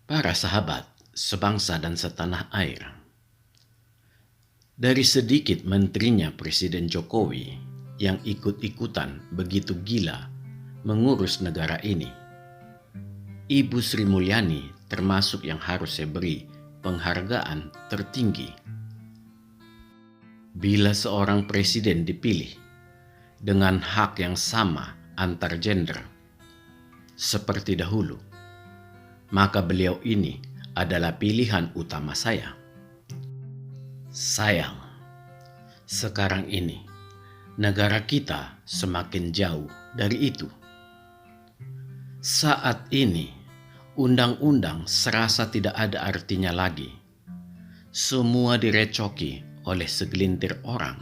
Para sahabat, sebangsa dan setanah air. Dari sedikit menterinya Presiden Jokowi yang ikut-ikutan begitu gila mengurus negara ini, Ibu Sri Mulyani termasuk yang harus saya beri penghargaan tertinggi. Bila seorang presiden dipilih dengan hak yang sama antar gender seperti dahulu, maka beliau ini adalah pilihan utama saya. Sayang, sekarang ini negara kita semakin jauh dari itu. Saat ini, undang-undang serasa tidak ada artinya lagi. Semua direcoki oleh segelintir orang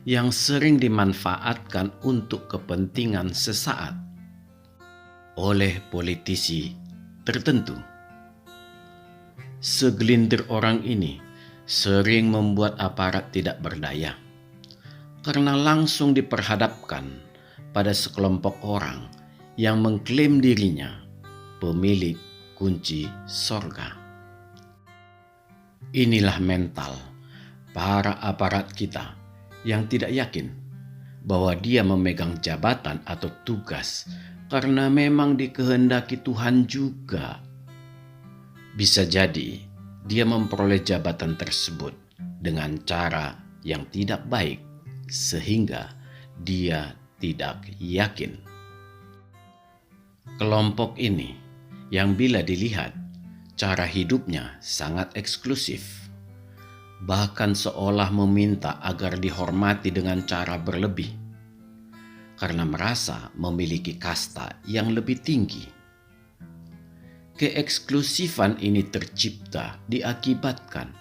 yang sering dimanfaatkan untuk kepentingan sesaat oleh politisi tertentu. Segelintir orang ini sering membuat aparat tidak berdaya karena langsung diperhadapkan pada sekelompok orang yang mengklaim dirinya pemilik kunci sorga. Inilah mental para aparat kita yang tidak yakin bahwa dia memegang jabatan atau tugas karena memang dikehendaki Tuhan juga. Bisa jadi dia memperoleh jabatan tersebut dengan cara yang tidak baik sehingga dia tidak yakin. Kelompok ini yang bila dilihat cara hidupnya sangat eksklusif, bahkan seolah meminta agar dihormati dengan cara berlebih karena merasa memiliki kasta yang lebih tinggi. Keeksklusifan ini tercipta diakibatkan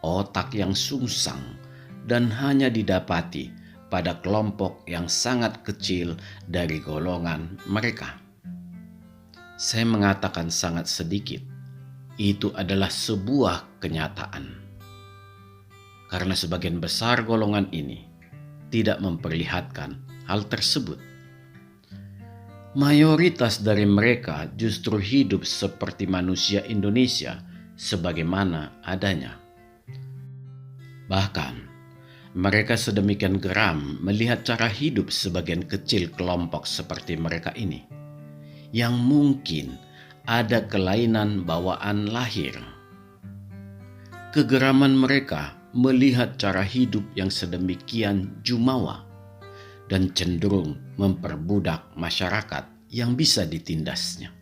otak yang sungsang dan hanya didapati pada kelompok yang sangat kecil dari golongan mereka. Saya mengatakan sangat sedikit, itu adalah sebuah kenyataan. Karena sebagian besar golongan ini tidak memperlihatkan hal tersebut. Mayoritas dari mereka justru hidup seperti manusia Indonesia sebagaimana adanya. Bahkan, mereka sedemikian geram melihat cara hidup sebagian kecil kelompok seperti mereka ini, yang mungkin ada kelainan bawaan lahir. Kegeraman mereka melihat cara hidup yang sedemikian jumawa dan cenderung memperbudak masyarakat yang bisa ditindasnya.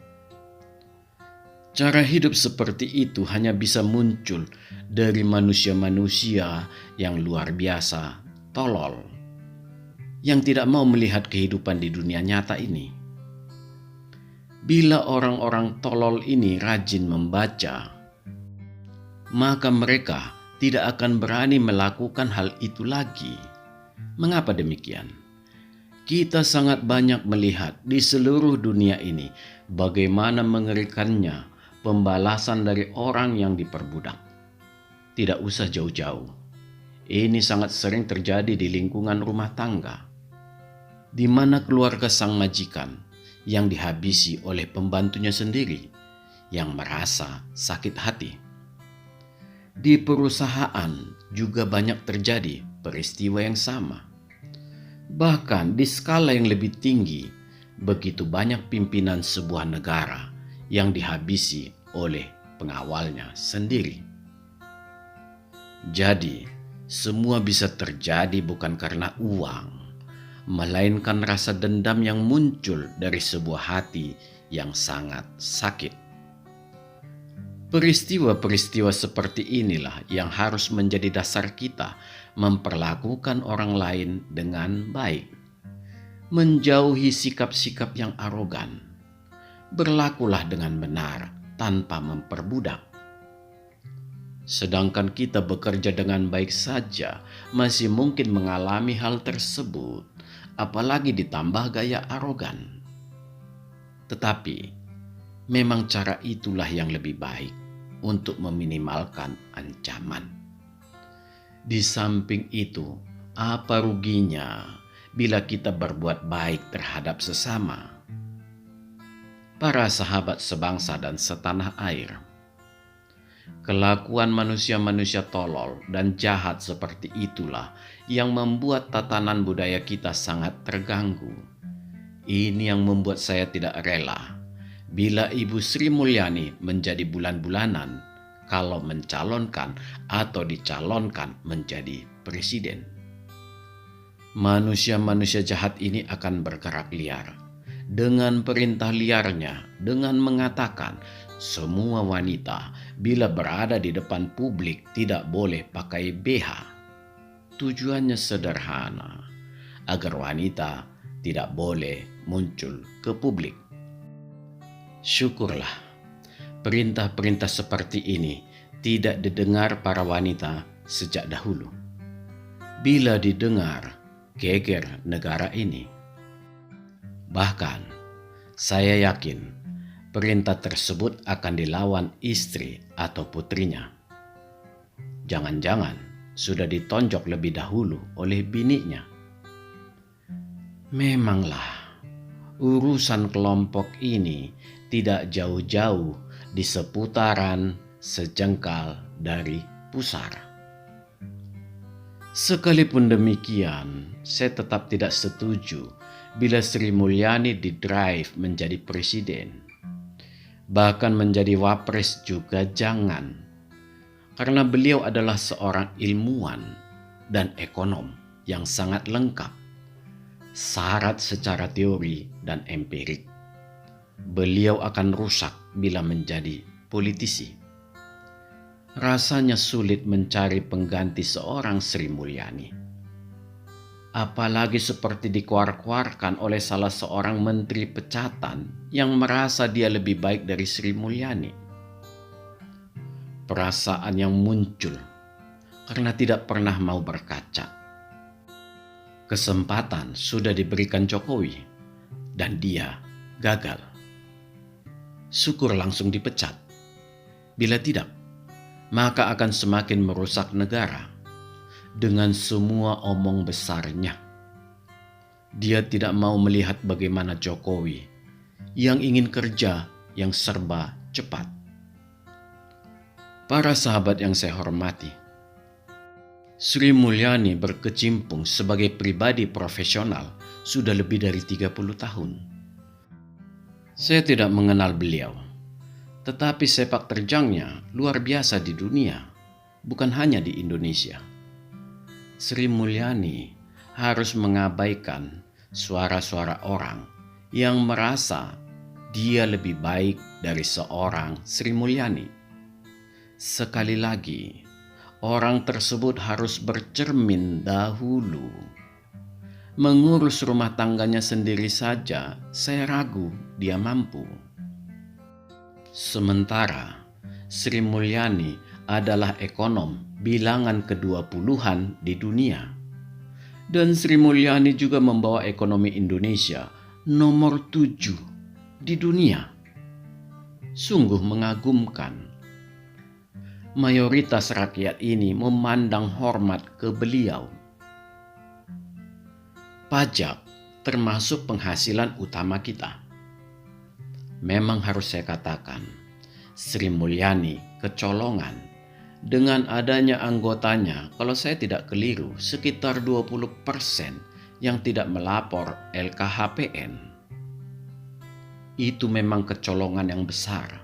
Cara hidup seperti itu hanya bisa muncul dari manusia-manusia yang luar biasa, tolol, yang tidak mau melihat kehidupan di dunia nyata ini. Bila orang-orang tolol ini rajin membaca, maka mereka tidak akan berani melakukan hal itu lagi. Mengapa demikian? Kita sangat banyak melihat di seluruh dunia ini bagaimana mengerikannya pembalasan dari orang yang diperbudak. Tidak usah jauh-jauh. Ini sangat sering terjadi di lingkungan rumah tangga, di mana keluarga sang majikan yang dihabisi oleh pembantunya sendiri yang merasa sakit hati. Di perusahaan juga banyak terjadi peristiwa yang sama. Bahkan di skala yang lebih tinggi, begitu banyak pimpinan sebuah negara yang dihabisi oleh pengawalnya sendiri. Jadi, semua bisa terjadi bukan karena uang, melainkan rasa dendam yang muncul dari sebuah hati yang sangat sakit. Peristiwa-peristiwa seperti inilah yang harus menjadi dasar kita memperlakukan orang lain dengan baik, menjauhi sikap-sikap yang arogan, berlakulah dengan benar tanpa memperbudak. Sedangkan kita bekerja dengan baik saja masih mungkin mengalami hal tersebut, apalagi ditambah gaya arogan. Tetapi memang cara itulah yang lebih baik untuk meminimalkan ancaman. Di samping itu, apa ruginya bila kita berbuat baik terhadap sesama? Para sahabat sebangsa dan setanah air, Kelakuan manusia-manusia tolol dan jahat seperti itulah yang membuat tatanan budaya kita sangat terganggu. Ini yang membuat saya tidak rela bila Ibu Sri Mulyani menjadi bulan-bulanan kalau mencalonkan atau dicalonkan menjadi presiden. Manusia-manusia jahat ini akan bergerak liar dengan perintah liarnya dengan mengatakan semua wanita bila berada di depan publik tidak boleh pakai BH. Tujuannya sederhana, agar wanita tidak boleh muncul ke publik. Syukurlah, perintah-perintah seperti ini tidak didengar para wanita sejak dahulu. Bila didengar, geger negara ini. Bahkan, saya yakin perintah tersebut akan dilawan istri atau putrinya. Jangan-jangan sudah ditonjok lebih dahulu oleh bininya. Memanglah, urusan kelompok ini tidak jauh-jauh di seputaran sejengkal dari pusara. Sekalipun demikian, saya tetap tidak setuju bila Sri Mulyani didrive menjadi presiden. Bahkan menjadi wapres juga jangan, karena beliau adalah seorang ilmuwan dan ekonom yang sangat lengkap, syarat secara teori dan empirik. Beliau akan rusak bila menjadi politisi. Rasanya sulit mencari pengganti seorang Sri Mulyani. Apalagi seperti dikuar-kuarkan oleh salah seorang menteri pecatan yang merasa dia lebih baik dari Sri Mulyani. Perasaan yang muncul karena tidak pernah mau berkaca. Kesempatan sudah diberikan Jokowi dan dia gagal. Syukur langsung dipecat. Bila tidak, maka akan semakin merusak negara dengan semua omong besarnya. Dia tidak mau melihat bagaimana Jokowi yang ingin kerja yang serba cepat. Para sahabat yang saya hormati, Sri Mulyani berkecimpung sebagai pribadi profesional sudah lebih dari 30 tahun. Saya tidak mengenal beliau, tetapi sepak terjangnya luar biasa di dunia, bukan hanya di Indonesia. Sri Mulyani harus mengabaikan suara-suara orang yang merasa dia lebih baik dari seorang Sri Mulyani. Sekali lagi, orang tersebut harus bercermin dahulu. Mengurus rumah tangganya sendiri saja, saya ragu dia mampu. Sementara Sri Mulyani adalah ekonom bilangan ke-20-an di dunia. Dan Sri Mulyani juga membawa ekonomi Indonesia nomor 7 di dunia. Sungguh mengagumkan. Mayoritas rakyat ini memandang hormat ke beliau. Pajak termasuk penghasilan utama kita. Memang harus saya katakan, Sri Mulyani kecolongan dengan adanya anggotanya, kalau saya tidak keliru, sekitar 20% yang tidak melapor LKHPN. Itu memang kecolongan yang besar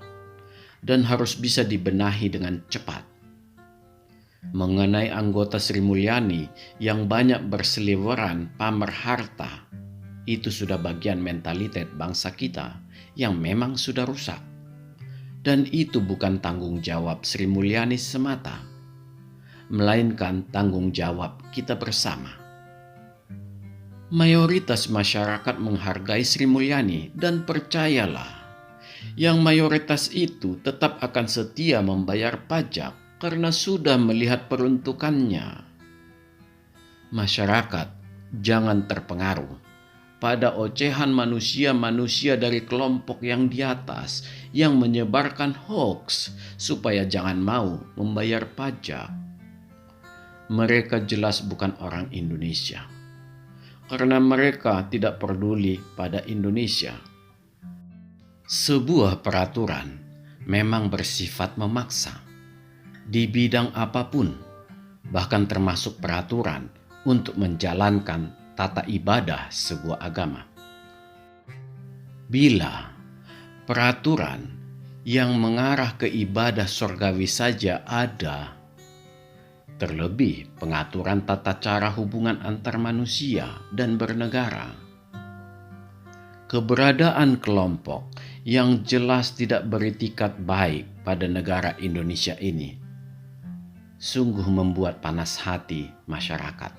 dan harus bisa dibenahi dengan cepat. Mengenai anggota Sri Mulyani yang banyak berseliweran pamer harta, itu sudah bagian mentalitas bangsa kita yang memang sudah rusak. Dan itu bukan tanggung jawab Sri Mulyani semata, melainkan tanggung jawab kita bersama. Mayoritas masyarakat menghargai Sri Mulyani dan percayalah, yang mayoritas itu tetap akan setia membayar pajak karena sudah melihat peruntukannya. Masyarakat jangan terpengaruh pada ocehan manusia-manusia dari kelompok yang di atas yang menyebarkan hoaks supaya jangan mau membayar pajak. Mereka jelas bukan orang Indonesia karena mereka tidak peduli pada Indonesia. Sebuah peraturan memang bersifat memaksa, di bidang apapun, bahkan termasuk peraturan untuk menjalankan tata ibadah sebuah agama. Bila peraturan yang mengarah ke ibadah surgawi saja ada, terlebih pengaturan tata cara hubungan antar manusia dan bernegara, keberadaan kelompok yang jelas tidak beritikat baik pada negara Indonesia ini sungguh membuat panas hati masyarakat.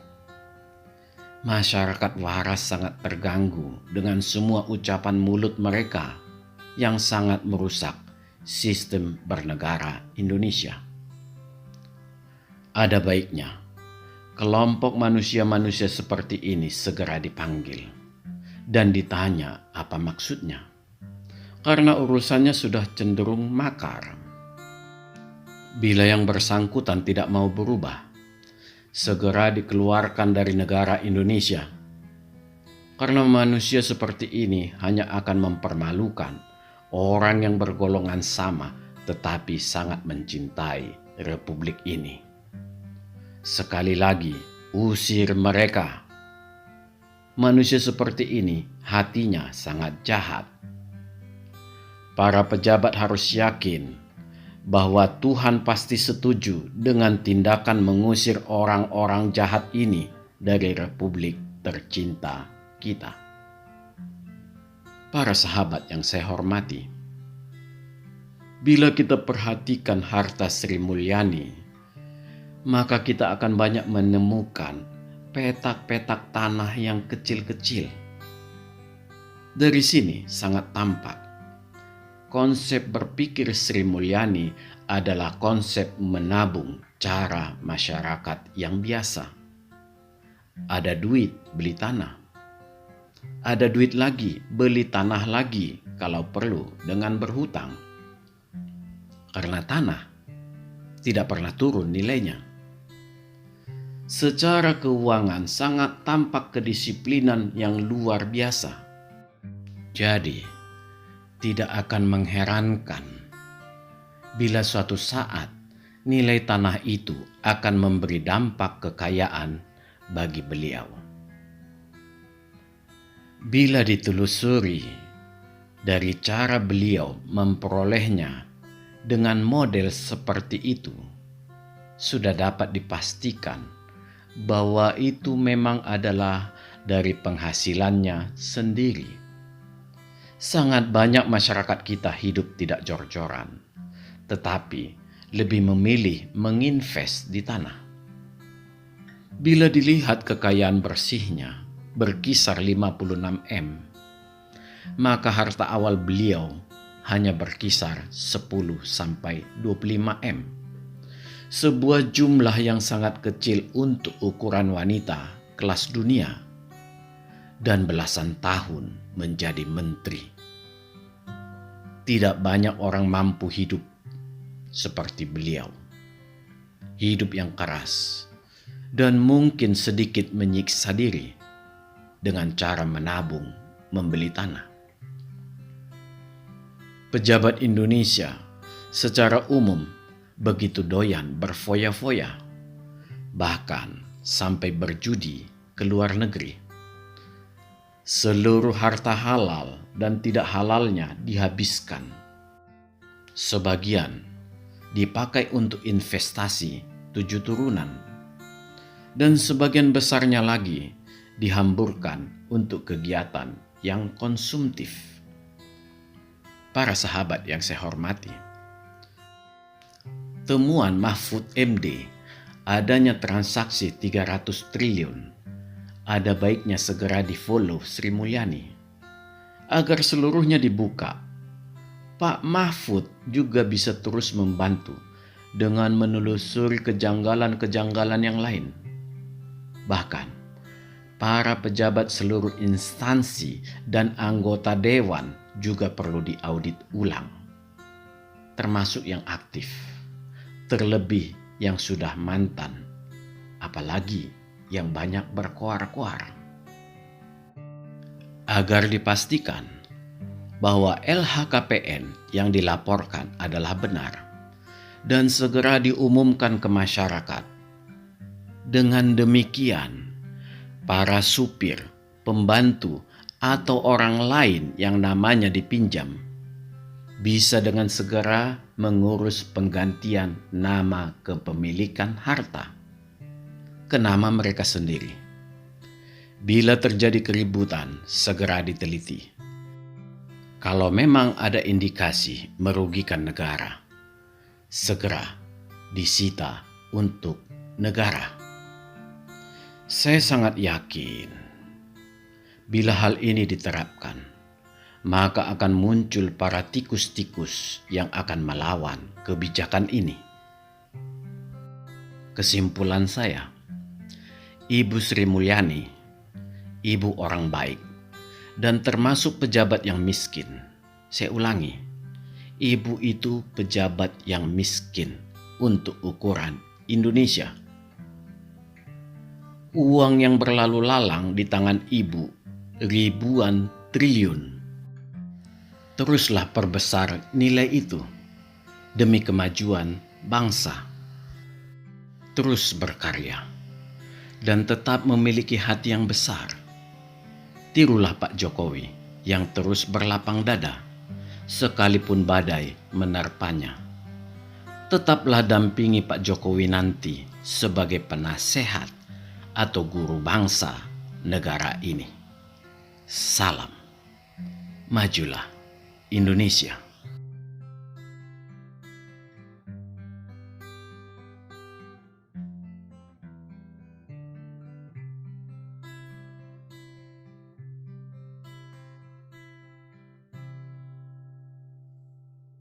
Masyarakat waras sangat terganggu dengan semua ucapan mulut mereka yang sangat merusak sistem bernegara Indonesia. Ada baiknya kelompok manusia-manusia seperti ini segera dipanggil dan ditanya apa maksudnya, karena urusannya sudah cenderung makar. Bila yang bersangkutan tidak mau berubah, segera dikeluarkan dari negara Indonesia. Karena manusia seperti ini hanya akan mempermalukan orang yang bergolongan sama tetapi sangat mencintai Republik ini. Sekali lagi, usir mereka. Manusia seperti ini hatinya sangat jahat. Para pejabat harus yakin bahwa Tuhan pasti setuju dengan tindakan mengusir orang-orang jahat ini dari Republik tercinta kita. Para sahabat yang saya hormati, bila kita perhatikan harta Sri Mulyani, maka kita akan banyak menemukan petak-petak tanah yang kecil-kecil. Dari sini sangat tampak konsep berpikir Sri Mulyani adalah konsep menabung cara masyarakat yang biasa. Ada duit, beli tanah. Ada duit lagi, beli tanah lagi kalau perlu dengan berhutang. Karena tanah tidak pernah turun nilainya. Secara keuangan sangat tampak kedisiplinan yang luar biasa. Jadi, tidak akan mengherankan bila suatu saat nilai tanah itu akan memberi dampak kekayaan bagi beliau. Bila ditelusuri dari cara beliau memperolehnya dengan model seperti itu, sudah dapat dipastikan bahwa itu memang adalah dari penghasilannya sendiri. Sangat banyak masyarakat kita hidup tidak jor-joran, tetapi lebih memilih menginvest di tanah. Bila dilihat kekayaan bersihnya berkisar 56 M, maka harta awal beliau hanya berkisar 10 sampai 25 M. Sebuah jumlah yang sangat kecil untuk ukuran wanita kelas dunia dan belasan tahun menjadi menteri. Tidak banyak orang mampu hidup seperti beliau. Hidup yang keras dan mungkin sedikit menyiksa diri dengan cara menabung, membeli tanah. Pejabat Indonesia secara umum begitu doyan berfoya-foya, bahkan sampai berjudi ke luar negeri. Seluruh harta halal dan tidak halalnya dihabiskan. Sebagian dipakai untuk investasi 7 turunan, dan sebagian besarnya lagi dihamburkan untuk kegiatan yang konsumtif. Para sahabat yang saya hormati, temuan Mahfud MD adanya transaksi 300 triliun ada baiknya segera di-follow Sri Mulyani agar seluruhnya dibuka. Pak Mahfud juga bisa terus membantu dengan menelusuri kejanggalan-kejanggalan yang lain. Bahkan, para pejabat seluruh instansi dan anggota dewan juga perlu diaudit ulang, termasuk yang aktif, terlebih yang sudah mantan, apalagi yang banyak berkoar-koar. Agar dipastikan bahwa LHKPN yang dilaporkan adalah benar dan segera diumumkan ke masyarakat. Dengan demikian, para supir, pembantu, atau orang lain yang namanya dipinjam bisa dengan segera mengurus penggantian nama kepemilikan harta ke nama mereka sendiri. Bila terjadi keributan, segera diteliti. Kalau memang ada indikasi merugikan negara, segera disita untuk negara. Saya sangat yakin bila hal ini diterapkan, maka akan muncul para tikus-tikus yang akan melawan kebijakan ini. Kesimpulan saya, Ibu Sri Mulyani, ibu orang baik, dan termasuk pejabat yang miskin. Saya ulangi, ibu itu pejabat yang miskin untuk ukuran Indonesia. Uang yang berlalu lalang di tangan ibu ribuan triliun. Teruslah perbesar nilai itu demi kemajuan bangsa. Terus berkarya dan tetap memiliki hati yang besar. Tirulah Pak Jokowi yang terus berlapang dada sekalipun badai menerpanya. Tetaplah dampingi Pak Jokowi nanti sebagai penasehat atau guru bangsa negara ini. Salam. Majulah Indonesia.